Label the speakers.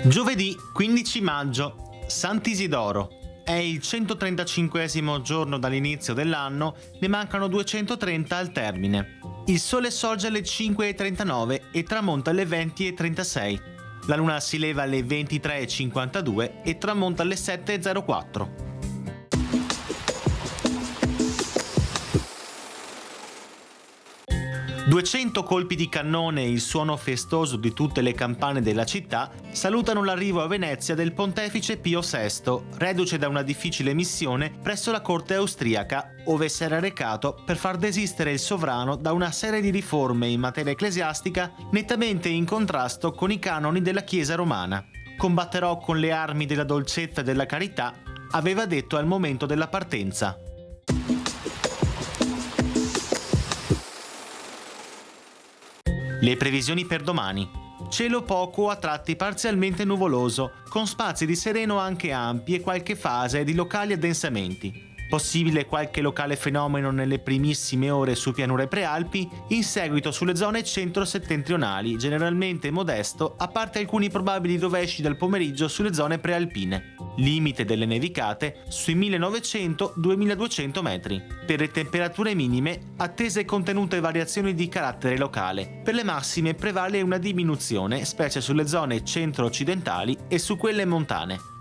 Speaker 1: Giovedì 15 maggio, Sant'Isidoro. È il 135esimo giorno dall'inizio dell'anno, ne mancano 230 al termine. Il sole sorge alle 5:39 e tramonta alle 20:36. La luna si leva alle 23:52 e tramonta alle 7:04. 200 colpi di cannone e il suono festoso di tutte le campane della città salutano l'arrivo a Venezia del pontefice Pio VI, reduce da una difficile missione presso la corte austriaca, ove si era recato per far desistere il sovrano da una serie di riforme in materia ecclesiastica nettamente in contrasto con i canoni della Chiesa romana. Combatterò con le armi della dolcezza e della carità, aveva detto al momento della partenza. Le previsioni per domani. Cielo poco a tratti parzialmente nuvoloso, con spazi di sereno anche ampi e qualche fase di locali addensamenti. Possibile qualche locale fenomeno nelle primissime ore su pianure prealpi, in seguito sulle zone centro-settentrionali, generalmente modesto, a parte alcuni probabili rovesci del pomeriggio sulle zone prealpine. Limite delle nevicate sui 1900-2200 metri. Per le temperature minime, attese contenute variazioni di carattere locale. Per le massime prevale una diminuzione, specie sulle zone centro-occidentali e su quelle montane.